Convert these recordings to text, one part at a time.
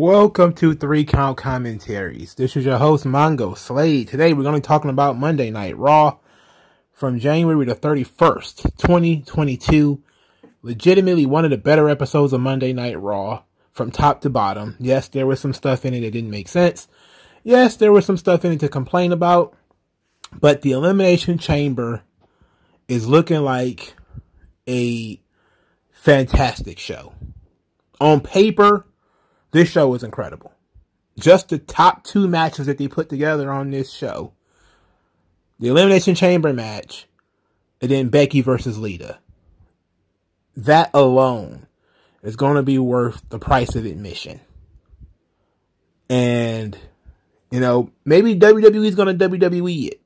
Welcome to 3 Count Commentaries. This is your host, MagMongoSlade. Today we're going to be talking about Monday Night Raw from January the 31st, 2022. Legitimately one of the better episodes of Monday Night Raw from top to bottom. Yes, there was some stuff in it that didn't make sense. Yes, there was some stuff in it to complain about. But the Elimination Chamber is looking like a fantastic show. On paper, this show was incredible. Just the top 2 matches that they put together on this show. The Elimination Chamber match, and then Becky versus Lita. That alone is going to be worth the price of admission. And, you know, maybe WWE is going to WWE it.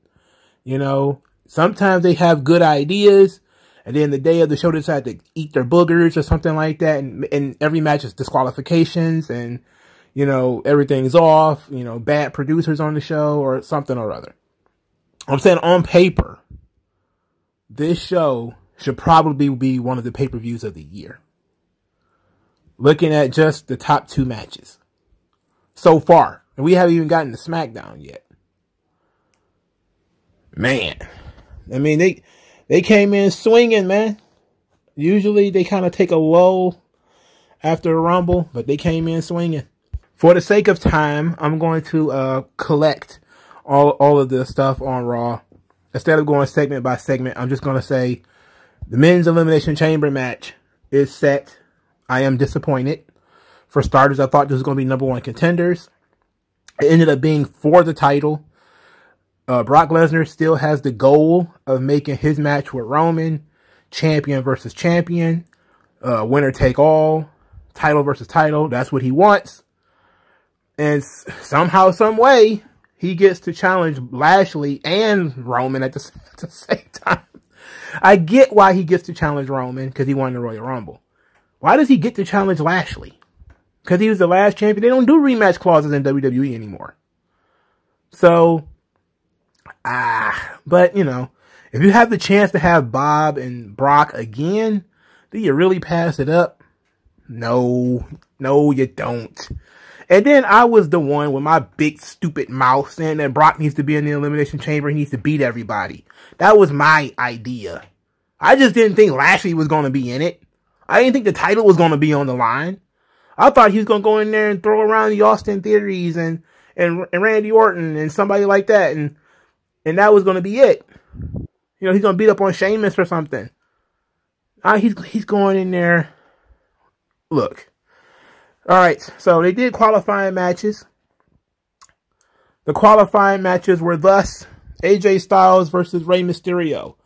You know, sometimes they have good ideas, and then the day of the show they decide to eat their boogers or something like that. And every match is disqualifications and, you know, everything's off. You know, bad producers on the show or something or other. I'm saying on paper, this show should probably be one of the pay-per-views of the year. Looking at just the top 2 matches so far. And we haven't even gotten to SmackDown yet. Man. I mean, they came in swinging, man. Usually they kind of take a lull after a Rumble, but they came in swinging. For the sake of time, I'm going to collect all of the stuff on Raw. Instead of going segment by segment, I'm just going to say the men's Elimination Chamber match is set. I am disappointed. For starters, I thought this was going to be #1 contenders. It ended up being for the title. Brock Lesnar still has the goal of making his match with Roman, champion versus champion, winner take all, title versus title. That's what he wants. And somehow, some way, he gets to challenge Lashley and Roman at the same time. I get why he gets to challenge Roman, because he won the Royal Rumble. Why does he get to challenge Lashley? Because he was the last champion. They don't do rematch clauses in WWE anymore. So, but, you know, if you have the chance to have Bob and Brock again, do you really pass it up? No, you don't. And then I was the one with my big stupid mouth saying that Brock needs to be in the Elimination Chamber. He needs to beat everybody. That was my idea. I just didn't think Lashley was going to be in it. I didn't think the title was going to be on the line. I thought he was going to go in there and throw around the Austin Theories and Randy Orton and somebody like that. And that was going to be it. You know, he's going to beat up on Sheamus or something. He's going in there. Look. All right, so they did qualifying matches. The qualifying matches were thus AJ Styles versus Rey Mysterio.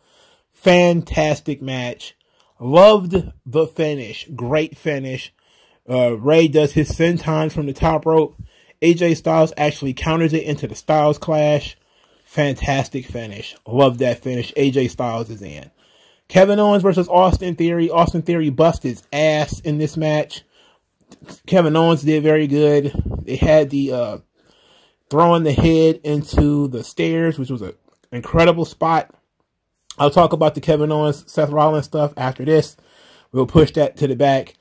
Fantastic match. Loved the finish. Great finish. Rey does his senton from the top rope. AJ Styles actually counters it into the Styles Clash. Fantastic finish. Love that finish. AJ Styles is in. Kevin Owens versus Austin Theory. Austin Theory busted his ass in this match. Kevin Owens did very good. They had the throwing the head into the stairs, which was an incredible spot. I'll talk about the Kevin Owens, Seth Rollins stuff after this. We'll push that to the back.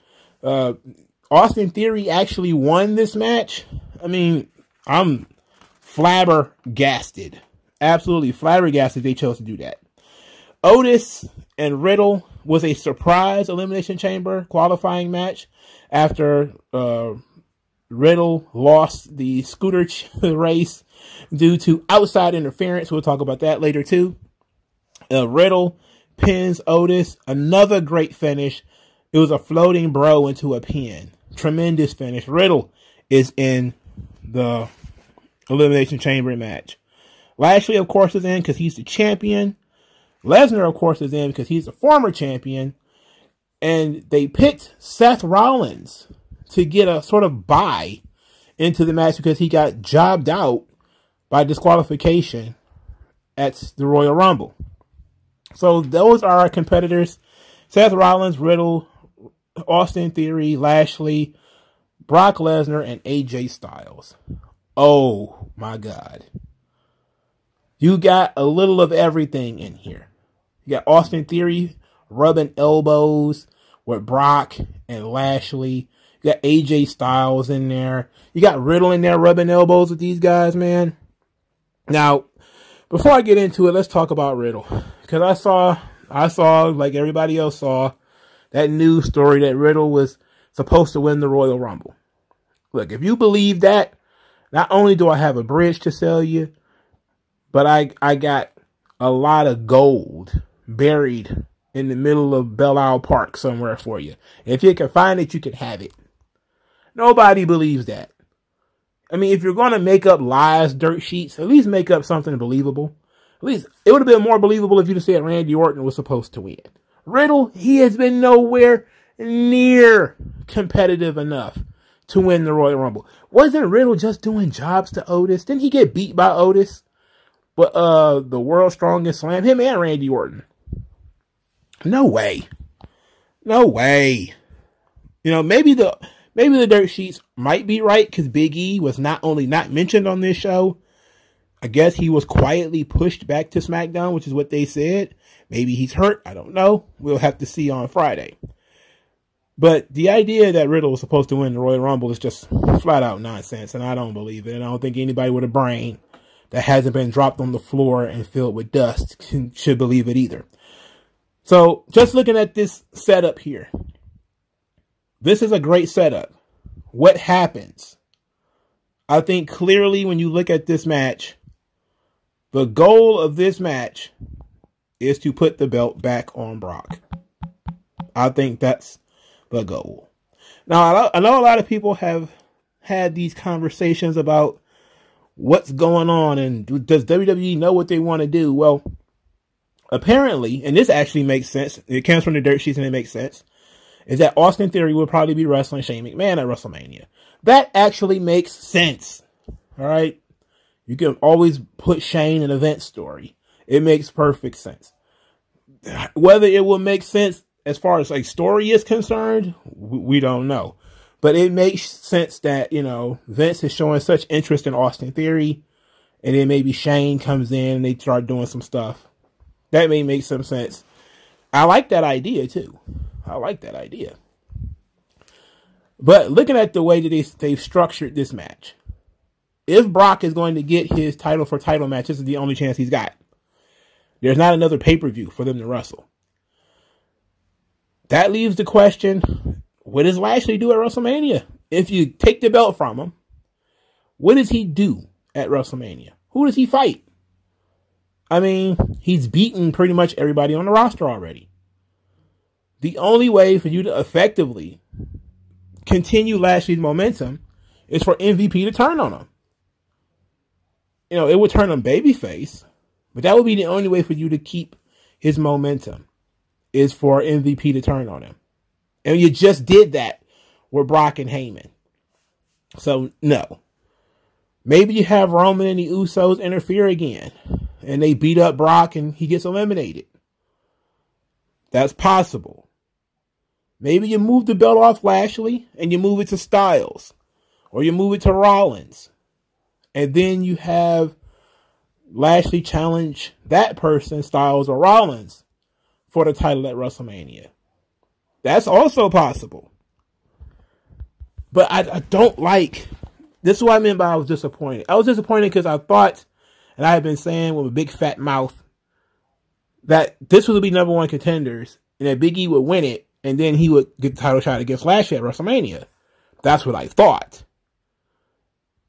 Austin Theory actually won this match. I mean, I'm flabbergasted. Absolutely flabbergasted they chose to do that. Otis and Riddle was a surprise Elimination Chamber qualifying match after Riddle lost the scooter race due to outside interference. We'll talk about that later too. Riddle pins Otis. Another great finish. It was a floating bro into a pin. Tremendous finish. Riddle is in the Elimination Chamber match. Lashley, of course, is in because he's the champion. Lesnar, of course, is in because he's the former champion. And they picked Seth Rollins to get a sort of bye into the match because he got jobbed out by disqualification at the Royal Rumble. So those are our competitors. Seth Rollins, Riddle, Austin Theory, Lashley, Brock Lesnar, and AJ Styles. Oh my God. You got a little of everything in here. You got Austin Theory rubbing elbows with Brock and Lashley. You got AJ Styles in there. You got Riddle in there rubbing elbows with these guys, man. Now, before I get into it, let's talk about Riddle. Because I saw, like everybody else saw, that news story that Riddle was supposed to win the Royal Rumble. Look, if you believe that, not only do I have a bridge to sell you, but I got a lot of gold buried in the middle of Belle Isle Park somewhere for you. If you can find it, you can have it. Nobody believes that. I mean, if you're going to make up lies, dirt sheets, at least make up something believable. At least it would have been more believable if you'd have said Randy Orton was supposed to win. Riddle, he has been nowhere near competitive enough to win the Royal Rumble. Wasn't Riddle just doing jobs to Otis? Didn't he get beat by Otis? But the World's Strongest Slam, him and Randy Orton. No way. No way. You know, maybe the dirt sheets might be right because Big E was not only not mentioned on this show, I guess he was quietly pushed back to SmackDown, which is what they said. Maybe he's hurt. I don't know. We'll have to see on Friday. But the idea that Riddle was supposed to win the Royal Rumble is just flat out nonsense, and I don't believe it. And I don't think anybody with a brain that hasn't been dropped on the floor and filled with dust should believe it either. So, just looking at this setup here. This is a great setup. What happens? I think clearly when you look at this match, the goal of this match is to put the belt back on Brock. I think that's the goal. Now, I know a lot of people have had these conversations about what's going on and does WWE know what they want to do? Well, apparently, and this actually makes sense. It comes from the dirt sheets and it makes sense. Is that Austin Theory will probably be wrestling Shane McMahon at WrestleMania. That actually makes sense. All right. You can always put Shane in an event story. It makes perfect sense. Whether it will make sense as far as like story is concerned, we don't know. But it makes sense that, you know, Vince is showing such interest in Austin Theory. And then maybe Shane comes in and they start doing some stuff. That may make some sense. I like that idea too. I like that idea. But looking at the way that they've structured this match, if Brock is going to get his title for title match, this is the only chance he's got. There's not another pay-per-view for them to wrestle. That leaves the question, what does Lashley do at WrestleMania? If you take the belt from him, what does he do at WrestleMania? Who does he fight? I mean, he's beaten pretty much everybody on the roster already. The only way for you to effectively continue Lashley's momentum is for MVP to turn on him. You know, it would turn him babyface, but that would be the only way for you to keep his momentum, is for MVP to turn on him. And you just did that with Brock and Heyman. So, no. Maybe you have Roman and the Usos interfere again, and they beat up Brock and he gets eliminated. That's possible. Maybe you move the belt off Lashley and you move it to Styles. Or you move it to Rollins. And then you have Lashley challenge that person, Styles or Rollins, for the title at WrestleMania. That's also possible. But I don't like... This is what I meant by I was disappointed. I was disappointed because I thought, and I had been saying with a big fat mouth, that this would be #1 contenders, and that Big E would win it, and then he would get the title shot against Lashley at WrestleMania. That's what I thought.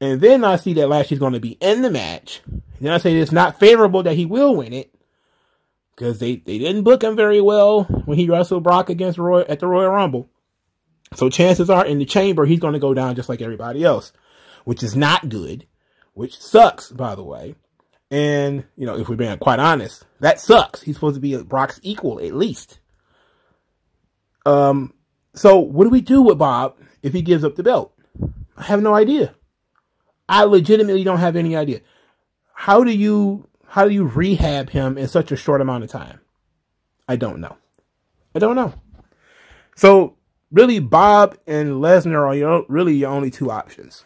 And then I see that Lashley's going to be in the match. And then I say it's not favorable that he will win it, because they didn't book him very well when he wrestled Brock against Roy at the Royal Rumble. So chances are in the chamber, he's going to go down just like everybody else, which is not good, which sucks, by the way. And, you know, if we're being quite honest, that sucks. He's supposed to be Brock's equal, at least. So what do we do with Bob if he gives up the belt? I have no idea. I legitimately don't have any idea. How do you rehab him in such a short amount of time? I don't know. I don't know. So really, Bob and Lesnar are really your only two options.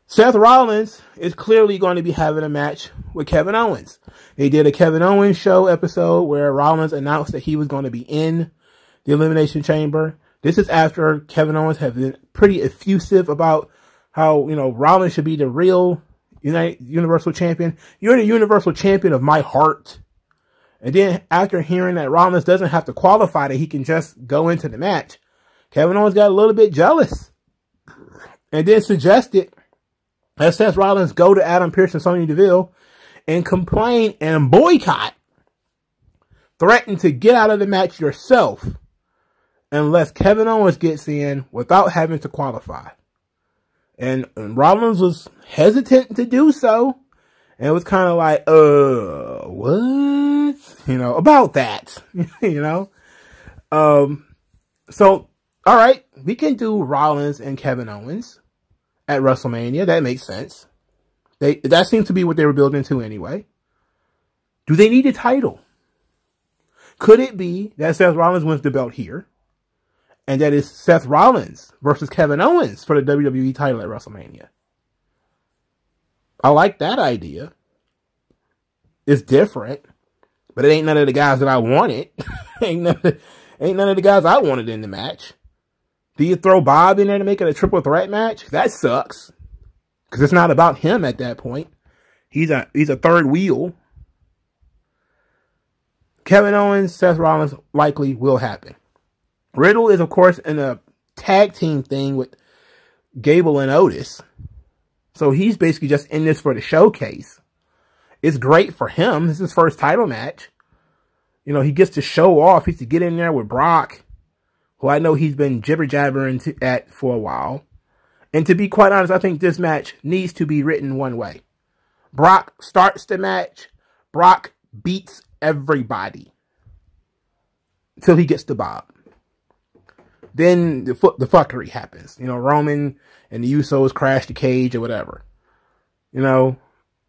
Seth Rollins is clearly going to be having a match with Kevin Owens. They did a Kevin Owens show episode where Rollins announced that he was going to be in the Elimination Chamber. This is after Kevin Owens has been pretty effusive about how, Rollins should be the real Universal Champion. You're the Universal Champion of my heart. And then after hearing that Rollins doesn't have to qualify, that he can just go into the match, Kevin Owens got a little bit jealous. And then suggested that Seth Rollins go to Adam Pearce and Sonya Deville and complain and boycott. Threaten to get out of the match yourself unless Kevin Owens gets in without having to qualify. And Rollins was hesitant to do so. And it was kind of like, what? About that, So, all right, we can do Rollins and Kevin Owens at WrestleMania. That makes sense. That seems to be what they were building to anyway. Do they need a title? Could it be that Seth Rollins wins the belt here? And that is Seth Rollins versus Kevin Owens for the WWE title at WrestleMania. I like that idea. It's different. But it ain't none of the guys that I wanted. ain't none of the guys I wanted in the match. Do you throw Bob in there to make it a triple threat match? That sucks. Because it's not about him at that point. He's a third wheel. Kevin Owens, Seth Rollins likely will happen. Riddle is, of course, in a tag team thing with Gable and Otis. So he's basically just in this for the showcase. It's great for him. This is his first title match. He gets to show off. He gets to get in there with Brock, who I know he's been jibber-jabbering at for a while. And to be quite honest, I think this match needs to be written one way. Brock starts the match. Brock beats everybody until he gets to Bob. Then the fuckery happens. Roman and the Usos crash the cage or whatever.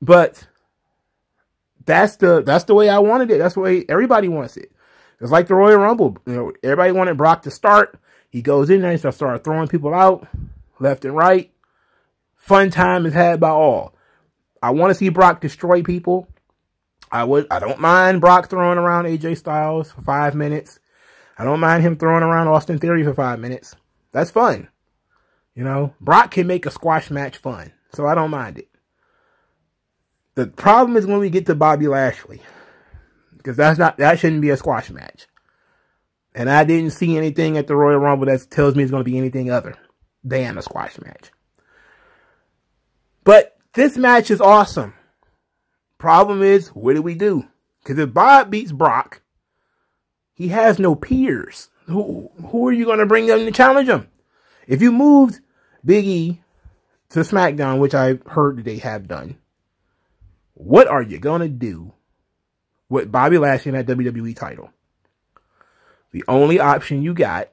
But that's the way I wanted it. That's the way everybody wants it. It's like the Royal Rumble. Everybody wanted Brock to start. He goes in there and starts throwing people out left and right. Fun time is had by all. I want to see Brock destroy people. I don't mind Brock throwing around AJ Styles for 5 minutes. I don't mind him throwing around Austin Theory for 5 minutes. That's fun. Brock can make a squash match fun. So I don't mind it. The problem is when we get to Bobby Lashley. Because that shouldn't be a squash match. And I didn't see anything at the Royal Rumble that tells me it's going to be anything other than a squash match. But this match is awesome. Problem is, what do we do? Because if Bob beats Brock, he has no peers. Who are you going to bring them to challenge him? If you moved Big E to SmackDown, which I heard that they have done, what are you going to do with Bobby Lashley and that WWE title? The only option you got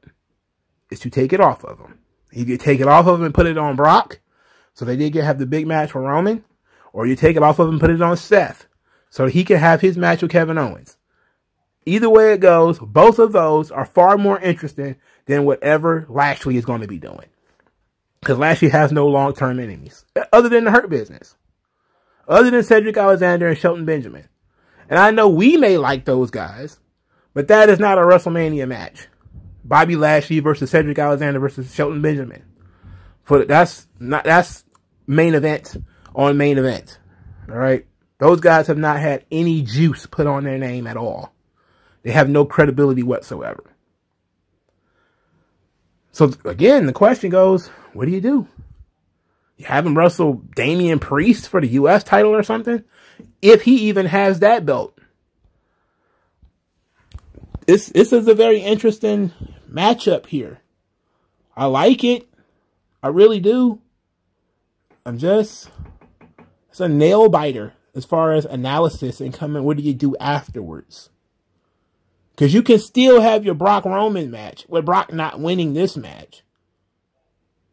is to take it off of him. You can take it off of him and put it on Brock, so they did have the big match for Roman, or you take it off of him and put it on Seth, so he can have his match with Kevin Owens. Either way it goes, both of those are far more interesting than whatever Lashley is going to be doing. Because Lashley has no long-term enemies, other than the Hurt Business. Other than Cedric Alexander and Shelton Benjamin. And I know we may like those guys, but that is not a WrestleMania match. Bobby Lashley versus Cedric Alexander versus Shelton Benjamin. That's main event on main event. All right? Those guys have not had any juice put on their name at all. They have no credibility whatsoever. So, again, the question goes, what do? You have him wrestle Damian Priest for the U.S. title or something? If he even has that belt. This is a very interesting matchup here. I like it. I really do. It's a nail biter as far as analysis and coming, what do you do afterwards? Because you can still have your Brock Roman match with Brock not winning this match.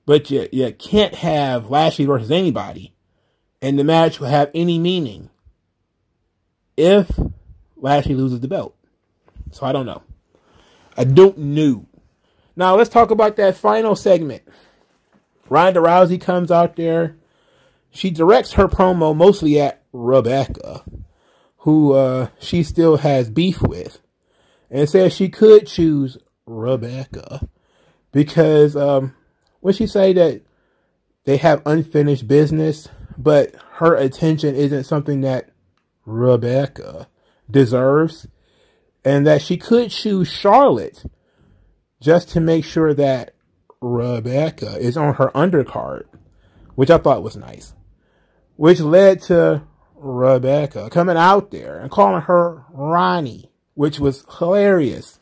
But you can't have Lashley versus anybody. And the match will have any meaning if Lashley loses the belt. So I don't know. I don't know. Now let's talk about that final segment. Ronda Rousey comes out there. She directs her promo mostly at Rebecca, who she still has beef with. And says she could choose Rebecca. because when she say that they have unfinished business, but her attention isn't something that Rebecca deserves, and that she could choose Charlotte just to make sure that Rebecca is on her undercard, which I thought was nice, which led to Rebecca coming out there and calling her Ronnie, which was hilarious.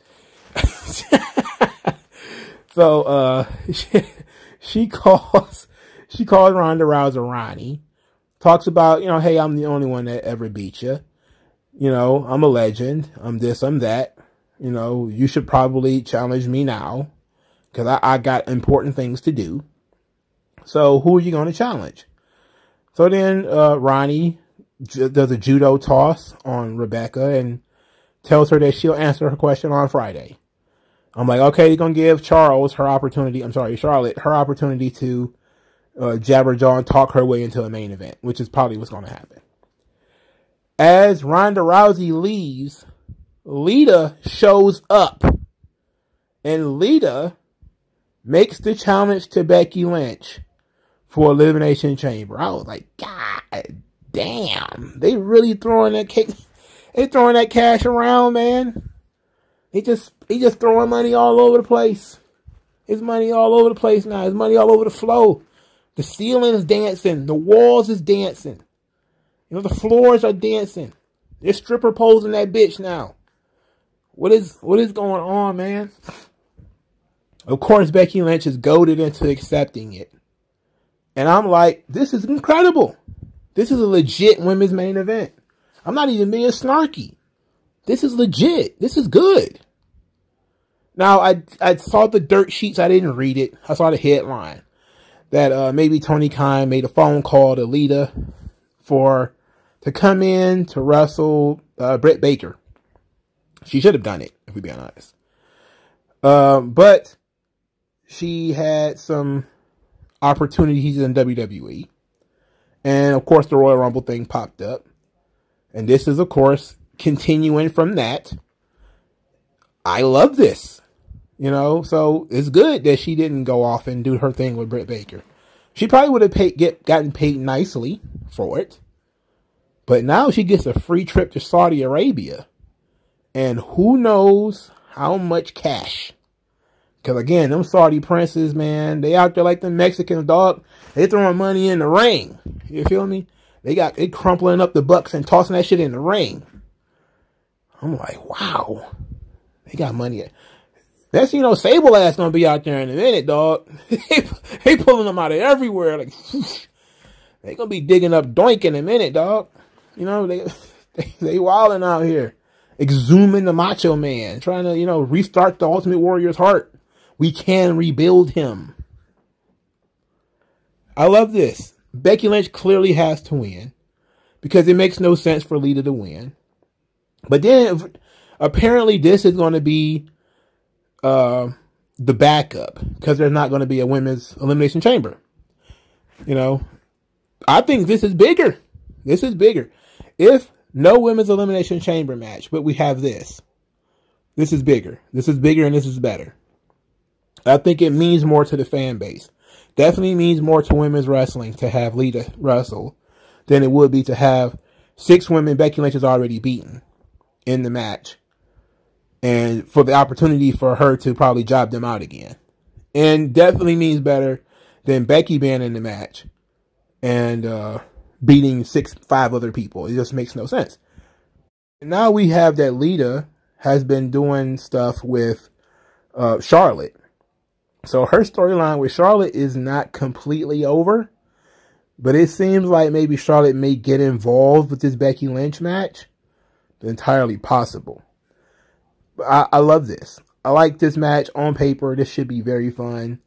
So she calls Ronda Rousey Ronnie, talks about, hey, I'm the only one that ever beat you. I'm a legend. I'm this, I'm that. You should probably challenge me now because I got important things to do. So who are you going to challenge? So then Ronnie does a judo toss on Rebecca and tells her that she'll answer her question on Friday. I'm like, okay, you're going to give Charlotte her opportunity to jabber jaw and talk her way into a main event, which is probably what's going to happen. As Ronda Rousey leaves, Lita shows up. And Lita makes the challenge to Becky Lynch for Elimination Chamber. I was like, God damn. They really throwing that cake. They throwing that cash around, man. He just throwing money all over the place. It's money all over the place now. It's money all over the floor. The ceiling is dancing. The walls is dancing. The floors are dancing. There's stripper poles in that bitch now. What is going on, man? Of course, Becky Lynch is goaded into accepting it. And I'm like, this is incredible. This is a legit women's main event. I'm not even being snarky. This is legit. This is good. Now, I saw the dirt sheets. I didn't read it. I saw the headline that maybe Tony Khan made a phone call to Lita to come in to wrestle Britt Baker. She should have done it, if we're being honest. But she had some opportunities in WWE. And, of course, the Royal Rumble thing popped up. And this is, of course, continuing from that. I love this. So it's good that she didn't go off and do her thing with Britt Baker. She probably would have gotten paid nicely for it. But now she gets a free trip to Saudi Arabia. And who knows how much cash. Because again, them Saudi princes, man, they out there like the Mexicans, dog. They throwing money in the ring. You feel me? They crumpling up the bucks and tossing that shit in the ring. I'm like, wow. They got money. That's, Sable ass gonna be out there in a minute, dog. They pulling them out of everywhere. Like, they gonna be digging up Doink in a minute, dog. They wilding out here. Exhuming the Macho Man. Trying to, restart the Ultimate Warrior's heart. We can rebuild him. I love this. Becky Lynch clearly has to win. Because it makes no sense for Lita to win. But then, apparently this is going to be the backup. Because there's not going to be a women's elimination chamber. I think this is bigger. This is bigger. If no women's elimination chamber match, but we have this. This is bigger. This is bigger and this is better. I think it means more to the fan base. Definitely means more to women's wrestling to have Lita wrestle than it would be to have 6 women Becky Lynch has already beaten in the match. And for the opportunity for her to probably job them out again. And definitely means better than Becky being in the match and beating 5 other people. It just makes no sense. And now we have that Lita has been doing stuff with Charlotte. So her storyline with Charlotte is not completely over. But it seems like maybe Charlotte may get involved with this Becky Lynch match. It's entirely possible. But I love this. I like this match on paper. This should be very fun.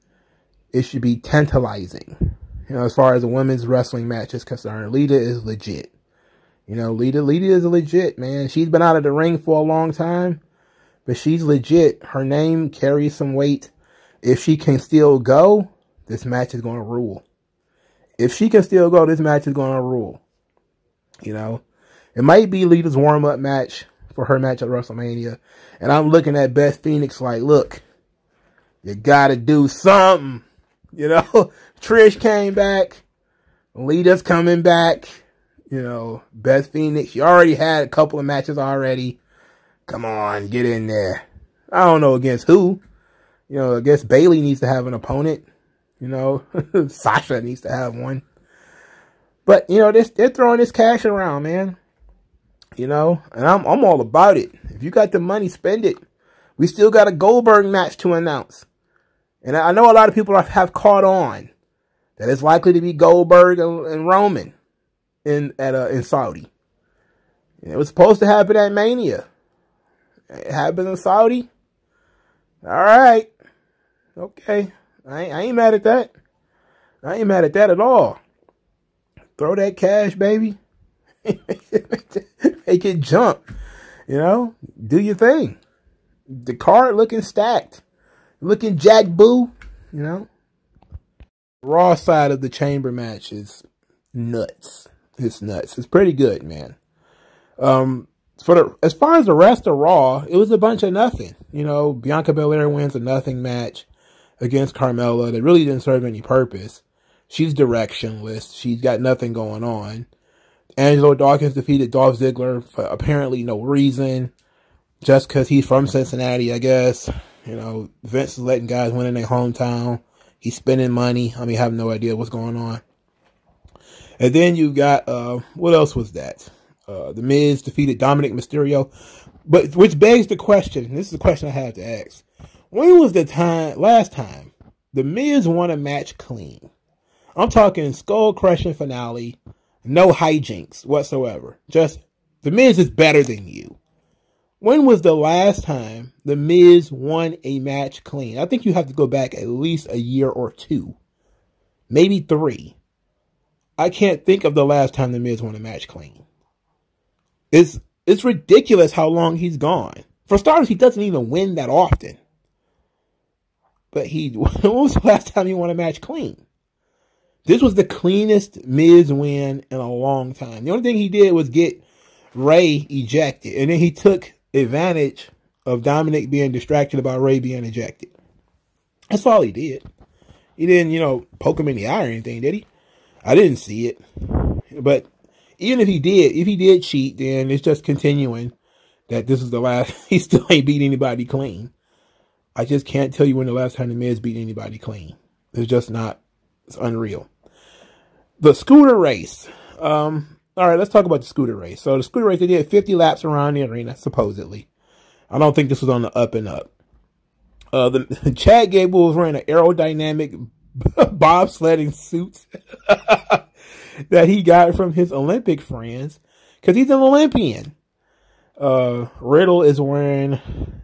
It should be tantalizing. As far as a women's wrestling match is concerned, Lita is legit. Lita is legit, man. She's been out of the ring for a long time, but she's legit. Her name carries some weight. If she can still go, this match is going to rule. If she can still go, this match is going to rule. It might be Lita's warm-up match for her match at Wrestlemania, and I'm looking at Beth Phoenix like, look, You gotta do something. You know, Trish came back. Lita's coming back. You know, Beth Phoenix. She already had a couple of matches already. Come on, get in there. I don't know against who. You know, I guess Bayley needs to have an opponent. You know, Sasha needs to have one. But, you know, they're throwing this cash around, man. You know, and I'm all about it. If you got the money, spend it. We still got a Goldberg match to announce. And I know a lot of people have caught on that it's likely to be Goldberg and Roman in Saudi. And it was supposed to happen at Mania. It happened in Saudi. All right. Okay. I ain't mad at that. I ain't mad at that at all. Throw that cash, baby. Make it jump. You know, do your thing. The card looking stacked. Looking Jack Boo. You know. Raw side of the chamber match is nuts. It's nuts. It's pretty good, man. As far as the rest of Raw, it was a bunch of nothing. You know, Bianca Belair wins a nothing match against Carmella that really didn't serve any purpose. She's directionless. She's got nothing going on. Angelo Dawkins defeated Dolph Ziggler for apparently no reason. Just because he's from Cincinnati, I guess. You know, Vince is letting guys win in their hometown. He's spending money. I mean, I have no idea what's going on. And then you got, what else was that? The Miz defeated Dominic Mysterio. But, which begs the question, this is the question I have to ask. When was the last time the Miz won a match clean? I'm talking skull-crushing finale, no hijinks whatsoever. Just, the Miz is better than you. When was the last time the Miz won a match clean? I think you have to go back at least a year or two. Maybe 3. I can't think of the last time the Miz won a match clean. It's ridiculous how long he's gone. For starters, he doesn't even win that often. But when was the last time he won a match clean? This was the cleanest Miz win in a long time. The only thing he did was get Ray ejected. And then he took advantage of Dominic being distracted about Ray being ejected. That's all he did. He didn't, you know, poke him in the eye or anything, did he? I didn't see it. But even if he did cheat, then it's just continuing that this is the last. He still ain't beat anybody clean. I just can't tell you when the last time the Miz beat anybody clean. It's just not. It's unreal. The scooter race. All right, let's talk about the scooter race. So the scooter race, they did 50 laps around the arena, supposedly. I don't think this was on the up and up. The Chad Gable was wearing an aerodynamic bobsledding suit that he got from his Olympic friends because he's an Olympian. Riddle is wearing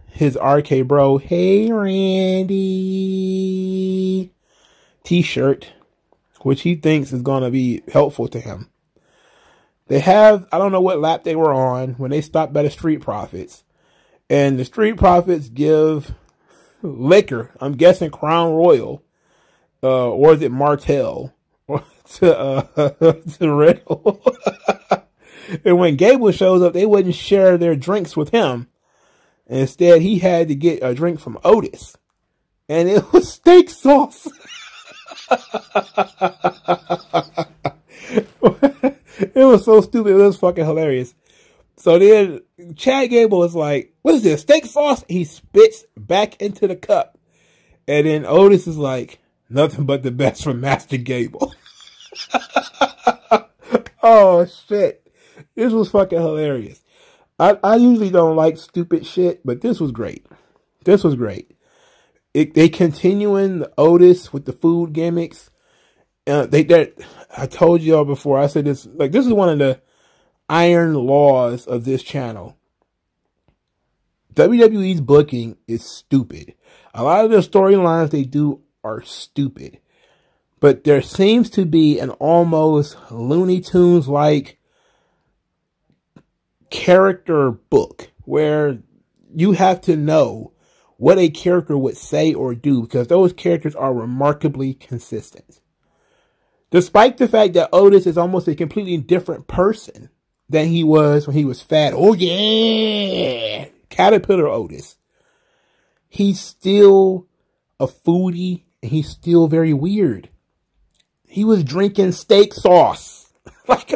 his RK Bro, Hey Randy t-shirt, which he thinks is going to be helpful to him. They have, I don't know what lap they were on when they stopped by the Street Profits. And the Street Profits give liquor, I'm guessing Crown Royal, or is it Martell, to Riddle. And when Gable shows up, they wouldn't share their drinks with him. Instead, he had to get a drink from Otis. And it was steak sauce. It was so stupid. It was fucking hilarious. So then Chad Gable is like, what is this, steak sauce? He spits back into the cup. And then Otis is like, nothing but the best from Master Gable. Oh, shit. This was fucking hilarious. I usually don't like stupid shit, but this was great. This was great. They continuing the Otis with the food gimmicks. I told y'all before, I said this, like, this is one of the iron laws of this channel. WWE's booking is stupid. A lot of the storylines they do are stupid. But there seems to be an almost Looney Tunes-like character book where you have to know what a character would say or do because those characters are remarkably consistent. Despite the fact that Otis is almost a completely different person than he was when he was fat. Oh, yeah. Caterpillar Otis. He's still a foodie, and he's still very weird. He was drinking steak sauce. Like,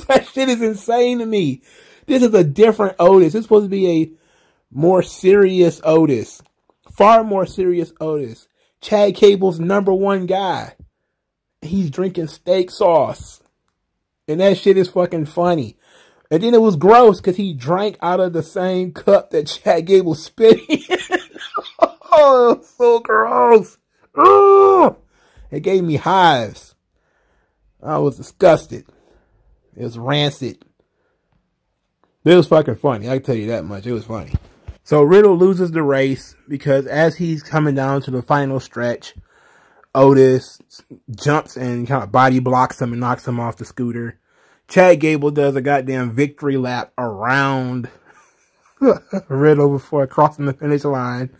that shit is insane to me. This is a different Otis. This is supposed to be a more serious Otis. Far more serious Otis. Chad Cable's #1 guy. He's drinking steak sauce. And that shit is fucking funny. And then it was gross because he drank out of the same cup that Chad Gable spit in. Oh, it was so gross. Ugh. It gave me hives. I was disgusted. It was rancid. It was fucking funny. I can tell you that much. It was funny. So Riddle loses the race because as he's coming down to the final stretch, Otis jumps and kind of body blocks him and knocks him off the scooter. Chad Gable does a goddamn victory lap around Riddle before crossing the finish line.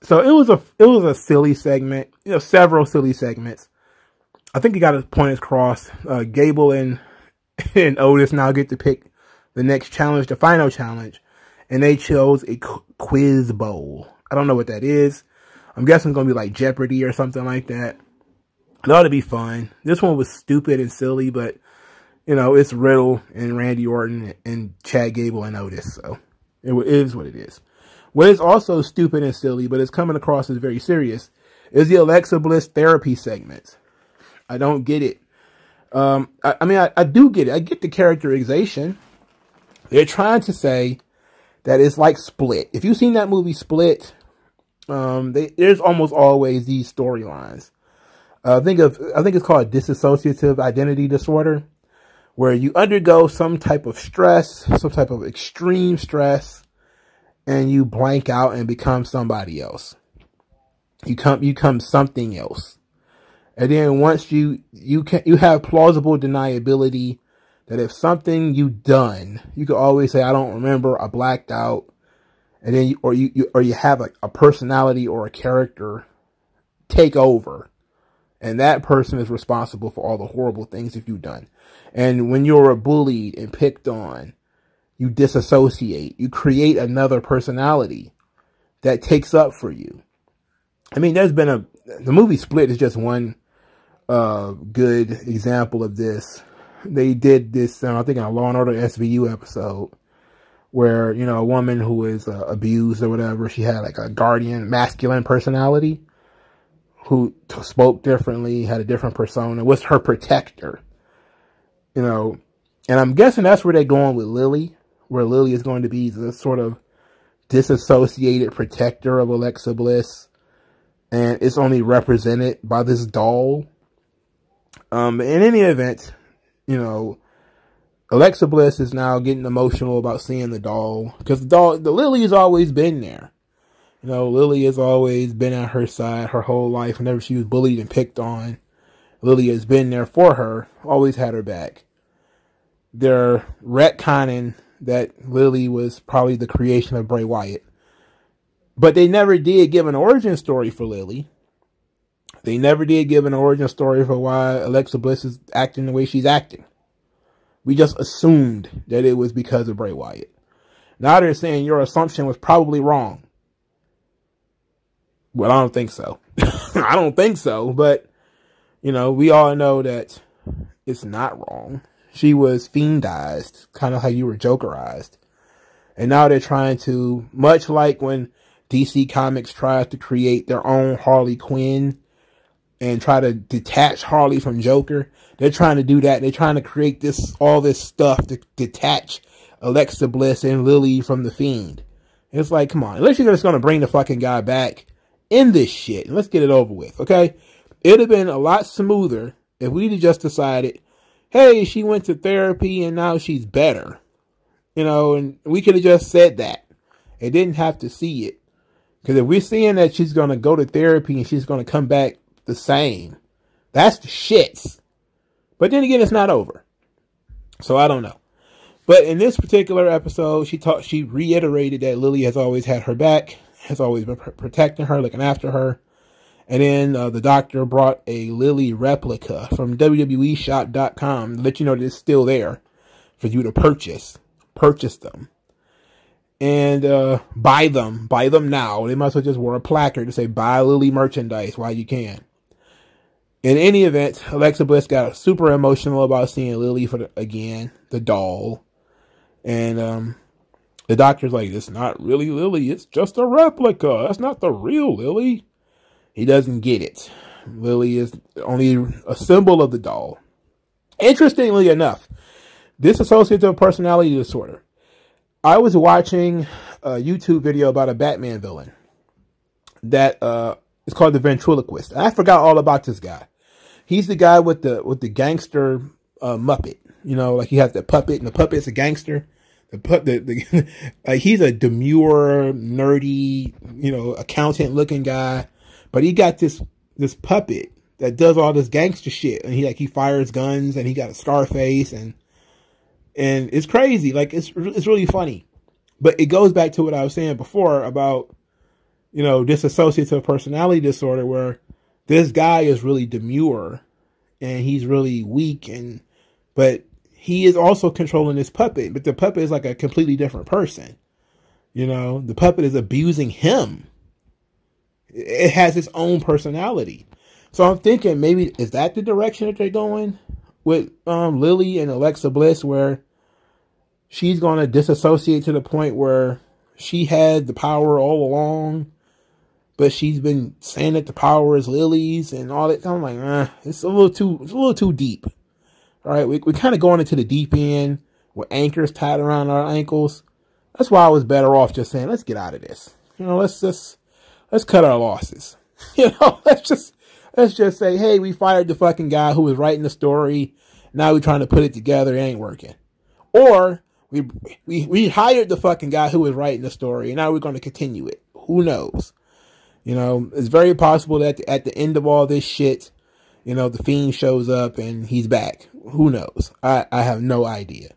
So it was a silly segment. You know, several silly segments. I think he got his point across. Gable and Otis now get to pick the next challenge, the final challenge. And they chose a quiz bowl. I don't know what that is. I'm guessing it's going to be like Jeopardy or something like that. It ought to be fun. This one was stupid and silly, but, you know, it's Riddle and Randy Orton and Chad Gable and Otis. So it is what it is. What is also stupid and silly, but it's coming across as very serious, is the Alexa Bliss therapy segments. I don't get it. I mean, I do get it. I get the characterization. They're trying to say that it's like Split. If you've seen that movie Split, there's almost always these storylines. I think it's called dissociative identity disorder, where you undergo some type of stress, some type of extreme stress, and you blank out and become somebody else. You become something else. And then once you have plausible deniability that if something you've done, you can always say, I don't remember, I blacked out. And then you have a personality or a character take over. And that person is responsible for all the horrible things that you've done. And when you're bullied and picked on, you disassociate. You create another personality that takes up for you. I mean, the movie Split is just one good example of this. They did this, I think, in a Law & Order SVU episode where, you know, a woman who is abused or whatever, she had like a guardian, masculine personality who spoke differently, had a different persona, was her protector, you know. And I'm guessing that's where they're going with Lily, where Lily is going to be the sort of disassociated protector of Alexa Bliss. And it's only represented by this doll. In any event, you know, Alexa Bliss is now getting emotional about seeing the doll. Because the Lily has always been there. You know, Lily has always been at her side her whole life. Whenever she was bullied and picked on, Lily has been there for her. Always had her back. They're retconning that Lily was probably the creation of Bray Wyatt. But they never did give an origin story for Lily. They never did give an origin story for why Alexa Bliss is acting the way she's acting. We just assumed that it was because of Bray Wyatt. Now they're saying your assumption was probably wrong. Well, I don't think so. I don't think so, but, you know, we all know that it's not wrong. She was fiendized, kind of how you were Jokerized. And now they're trying to, much like when DC Comics tries to create their own Harley Quinn and try to detach Harley from Joker, they're trying to do that. They're trying to create all this stuff to detach Alexa Bliss and Lily from the Fiend. It's like, come on, unless you're just going to bring the fucking guy back in this shit, and let's get it over with, okay? It would have been a lot smoother if we'd have just decided, hey, she went to therapy and now she's better. You know, and we could have just said that. It didn't have to see it. Because if we're seeing that she's going to go to therapy and she's going to come back the same, that's the shits. But then again, it's not over. So I don't know. But in this particular episode, she reiterated that Lily has always had her back, has always been protecting her, looking after her. And then the doctor brought a Lily replica from WWEshop.com to let you know that it's still there for you to purchase them. and buy them now. They might as well just wear a placard to say buy Lily merchandise while you can. In any event, Alexa Bliss got super emotional about seeing Lily again, the doll. And the doctor's like, it's not really Lily, it's just a replica. That's not the real Lily. He doesn't get it. Lily is only a symbol of the doll. Interestingly enough, dissociative personality disorder. I was watching a YouTube video about a Batman villain that is called the Ventriloquist. I forgot all about this guy. He's the guy with the gangster Muppet. You know, like he has the puppet, and the puppet's a gangster. He's a demure, nerdy, you know, accountant looking guy, but he got this puppet that does all this gangster shit, and he fires guns, and he got a scar face, and it's crazy. Like it's really funny, but it goes back to what I was saying before about, you know, dissociative personality disorder, where this guy is really demure and he's really weak, but he is also controlling this puppet, but the puppet is like a completely different person. You know, the puppet is abusing him. It has its own personality. So I'm thinking maybe, is that the direction that they're going with Lily and Alexa Bliss, where she's going to disassociate to the point where she had the power all along, but she's been saying that the power is Lily's and all that. I'm like, it's a little too deep. All right, we're kind of going into the deep end with anchors tied around our ankles. That's why I was better off just saying, let's get out of this. You know, let's cut our losses. You know, let's just say, hey, we fired the fucking guy who was writing the story. Now we're trying to put it together. It ain't working. Or we hired the fucking guy who was writing the story, and now we're going to continue it. Who knows? You know, it's very possible that at the end of all this shit, you know, the Fiend shows up and he's back. Who knows? I have no idea.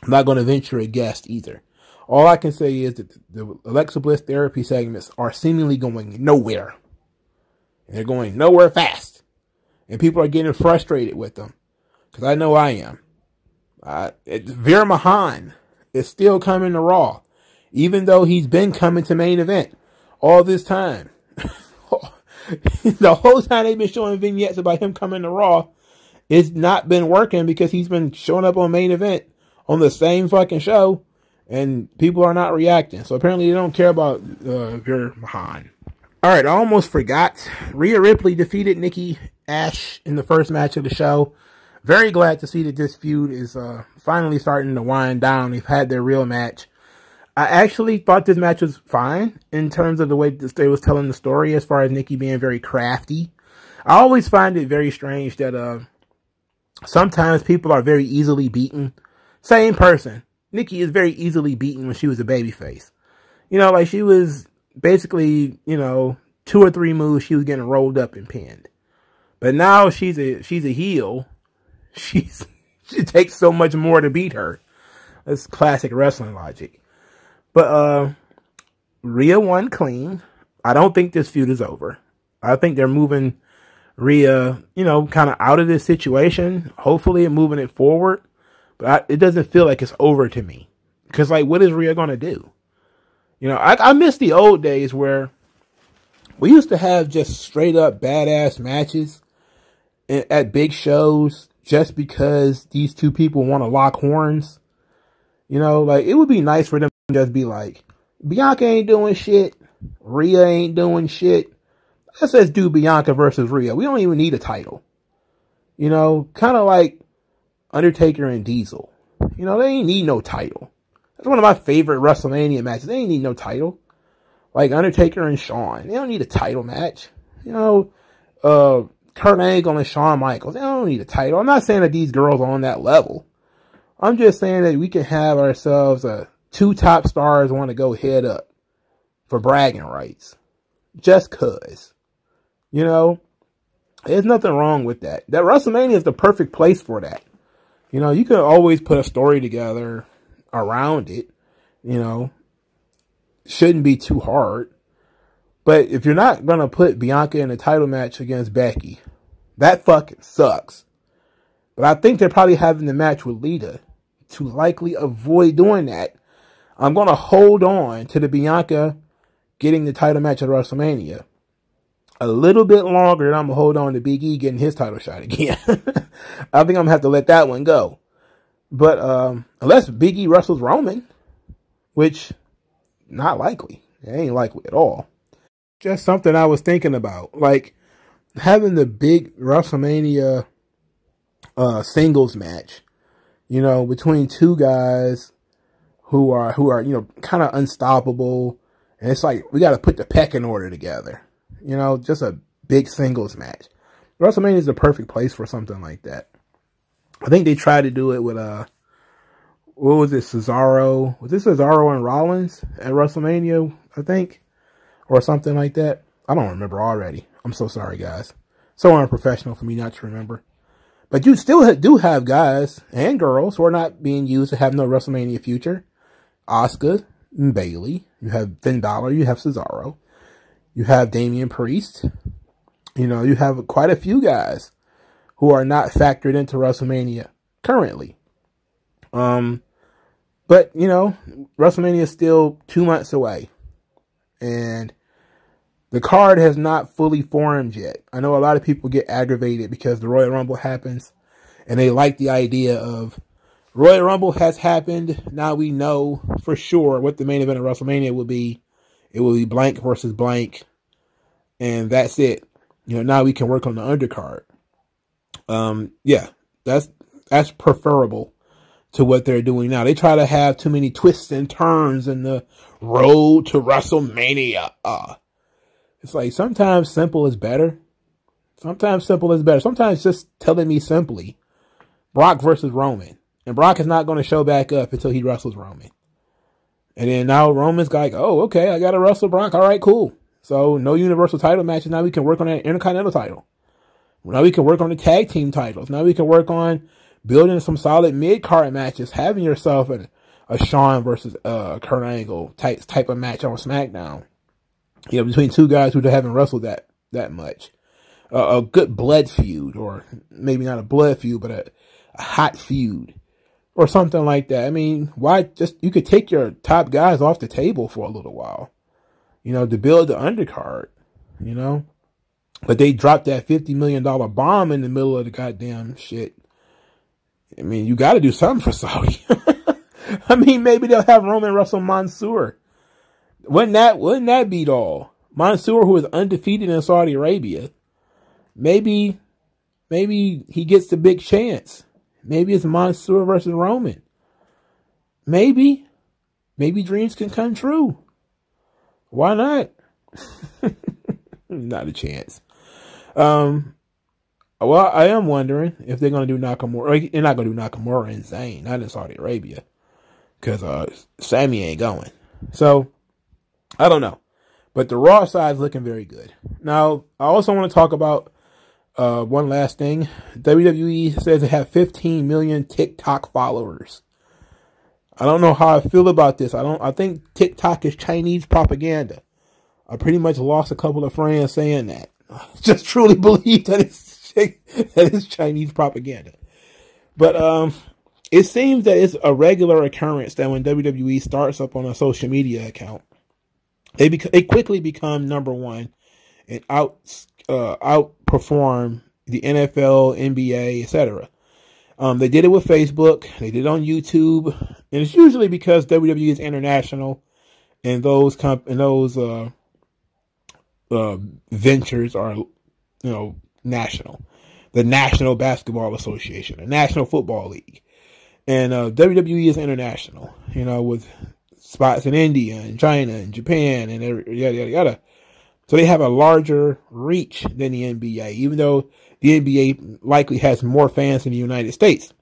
I'm not going to venture a guess either. All I can say is that the Alexa Bliss therapy segments are seemingly going nowhere. And they're going nowhere fast. And people are getting frustrated with them. Because I know I am. Veer Mahan is still coming to Raw. Even though he's been coming to main event all this time. The whole time they've been showing vignettes about him coming to Raw, it's not been working because he's been showing up on main event on the same fucking show, and people are not reacting. So apparently they don't care about Veer Mahan. All right, I almost forgot. Rhea Ripley defeated Nikki Ash in the first match of the show. Very glad to see that this feud is finally starting to wind down. They've had their real match. I actually thought this match was fine in terms of the way that they was telling the story, as far as Nikki being very crafty. I always find it very strange that sometimes people are very easily beaten. Same person. Nikki is very easily beaten when she was a babyface. You know, like she was basically, you know, 2 or 3 moves, she was getting rolled up and pinned. But now she's a heel. It takes so much more to beat her. That's classic wrestling logic. But Rhea won clean. I don't think this feud is over. I think they're moving Rhea, you know, kind of out of this situation. Hopefully moving it forward. But it doesn't feel like it's over to me. Because, like, what is Rhea going to do? You know, I miss the old days where we used to have just straight up badass matches at big shows just because these two people want to lock horns. You know, like, it would be nice for them to just be like, Bianca ain't doing shit. Rhea ain't doing shit. Let's do Bianca versus Rhea. We don't even need a title. You know, kind of like Undertaker and Diesel. You know, they ain't need no title. That's one of my favorite WrestleMania matches. They ain't need no title. Like Undertaker and Shawn. They don't need a title match. You know, Kurt Angle and Shawn Michaels. They don't need a title. I'm not saying that these girls are on that level. I'm just saying that we can have ourselves 2 top stars want to go head up for bragging rights. Just cause. You know, there's nothing wrong with that. That WrestleMania is the perfect place for that. You know, you can always put a story together around it. You know, shouldn't be too hard. But if you're not going to put Bianca in a title match against Becky, that fucking sucks. But I think they're probably having the match with Lita to likely avoid doing that. I'm going to hold on to the Bianca getting the title match at WrestleMania a little bit longer than I'm going to hold on to Big E getting his title shot again. I think I'm going to have to let that one go. But unless Big E wrestles Roman, which not likely. It ain't likely at all. Just something I was thinking about. Like having the big WrestleMania singles match, you know, between two guys who are, you know, kind of unstoppable. And it's like, we got to put the pecking order together. You know, just a big singles match. WrestleMania is the perfect place for something like that. I think they tried to do it with, what was it, Cesaro? Was this Cesaro and Rollins at WrestleMania, I think? Or something like that? I don't remember already. I'm so sorry, guys. So unprofessional for me not to remember. But you still do have guys and girls who are not being used to have no WrestleMania future. Asuka and Bayley. You have Finn Balor. You have Cesaro. You have Damian Priest. You know, you have quite a few guys who are not factored into WrestleMania currently. But, you know, WrestleMania is still 2 months away. And the card has not fully formed yet. I know a lot of people get aggravated because the Royal Rumble happens. And they like the idea of Royal Rumble has happened. Now we know for sure what the main event of WrestleMania will be. It will be blank versus blank. And that's it. You know, now we can work on the undercard. Yeah, that's preferable to what they're doing now. They try to have too many twists and turns in the road to WrestleMania. It's like sometimes simple is better. Sometimes simple is better. Sometimes just telling me simply, Brock versus Roman. And Brock is not going to show back up until he wrestles Roman. And then now Roman's like, oh, okay, I got to wrestle Brock. All right, cool. So no Universal title matches. Now we can work on that Intercontinental title. Now we can work on the tag team titles. Now we can work on building some solid mid-card matches. Having yourself a Shawn versus Kurt Angle type of match on SmackDown. You know, between two guys who haven't wrestled that much. A good blood feud, or maybe not a blood feud, but a hot feud. Or something like that. I mean, why just, you could take your top guys off the table for a little while. You know, to build the undercard, you know. But they dropped that $50 million bomb in the middle of the goddamn shit. I mean, you got to do something for Saudi. I mean, maybe they'll have Roman wrestle Mansoor. Wouldn't that beat all? Mansoor, who is undefeated in Saudi Arabia. Maybe he gets the big chance. Maybe it's Mansoor versus Roman. Maybe dreams can come true. Why not? Not a chance. Well, I am wondering if they're going to do Nakamura. They're not going to do Nakamura and Zayn, not in Saudi Arabia, because Sammy ain't going. So I don't know, but the Raw side is looking very good. Now, I also want to talk about one last thing. WWE says they have 15 million TikTok followers. I don't know how I feel about this. I think TikTok is Chinese propaganda. I pretty much lost a couple of friends saying that. I just truly believe that it's Chinese propaganda. But it seems that it's a regular occurrence that when WWE starts up on a social media account, they quickly become number one and outperform the NFL, NBA, etc. They did it with Facebook. They did it on YouTube, and it's usually because WWE is international, and those ventures are, you know, national. The National Basketball Association, the National Football League, and WWE is international. You know, with spots in India and China and Japan and yada yada yada. So they have a larger reach than the NBA, even though the NBA likely has more fans in the United States.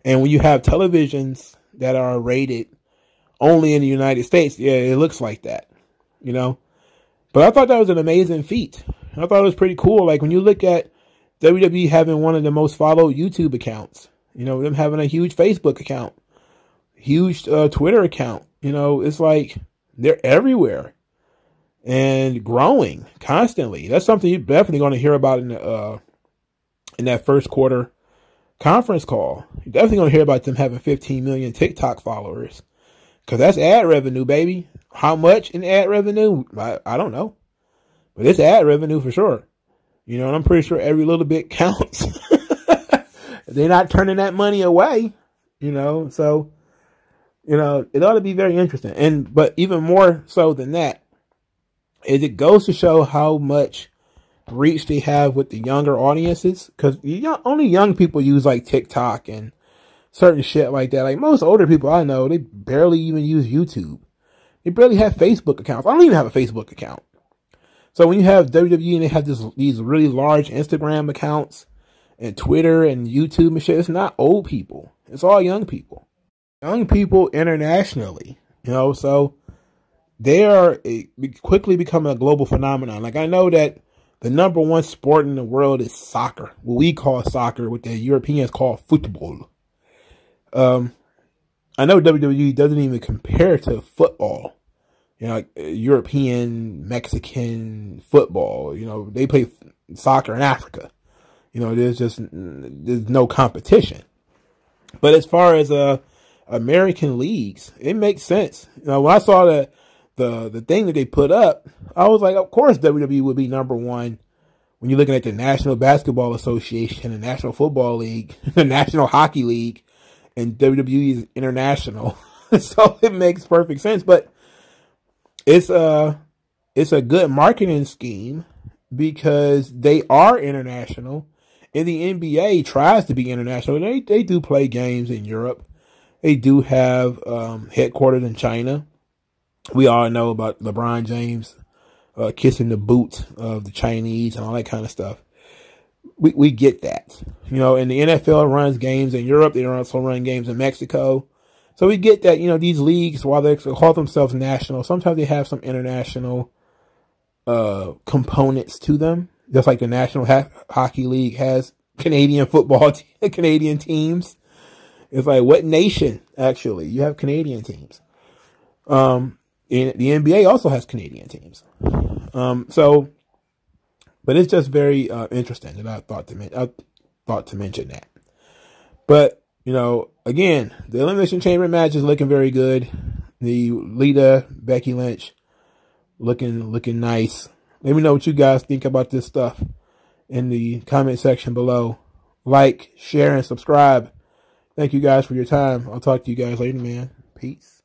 And when you have televisions that are rated only in the United States, yeah, it looks like that, you know. But I thought that was an amazing feat. I thought it was pretty cool. Like when you look at WWE having one of the most followed YouTube accounts, you know, them having a huge Facebook account, huge Twitter account, you know, it's like they're everywhere. And growing constantly. That's something you're definitely going to hear about in that first quarter conference call. You're definitely going to hear about them having 15 million TikTok followers. Because that's ad revenue, baby. How much in ad revenue? I don't know. But it's ad revenue for sure. You know, and I'm pretty sure every little bit counts. They're not turning that money away, you know. So, you know, it ought to be very interesting. But even more so than that, is it goes to show how much reach they have with the younger audiences. Because only young people use like TikTok and certain shit like that. Like most older people I know, they barely even use YouTube. They barely have Facebook accounts. I don't even have a Facebook account. So when you have WWE and they have these really large Instagram accounts and Twitter and YouTube and shit, it's not old people. It's all young people. Young people internationally, you know, so they are quickly becoming a global phenomenon. Like I know that the #1 sport in the world is soccer. What we call soccer, what the Europeans call football. I know WWE doesn't even compare to football. You know, like European, Mexican football. You know, they play soccer in Africa. You know, there's no competition. But as far as American leagues, it makes sense. You know, when I saw the thing that they put up, I was like, of course WWE would be #1 when you're looking at the National Basketball Association, the National Football League, the National Hockey League, and WWE is international. So it makes perfect sense. But it's a good marketing scheme because they are international, and the NBA tries to be international. They do play games in Europe. They do have headquartered in China. We all know about LeBron James kissing the boots of the Chinese and all that kind of stuff. We get that, you know. And the NFL runs games in Europe. They also run games in Mexico. So we get that, you know, these leagues, while they call themselves national, sometimes they have some international components to them. Just like the National Hockey League has Canadian football, Canadian teams. It's like, what nation, actually? You have Canadian teams. And the NBA also has Canadian teams. But it's just very interesting that I thought to mention that. But, you know, again, the Elimination Chamber match is looking very good. The Lita, Becky Lynch, looking nice. Let me know what you guys think about this stuff in the comment section below. Like, share, and subscribe. Thank you guys for your time. I'll talk to you guys later, man. Peace.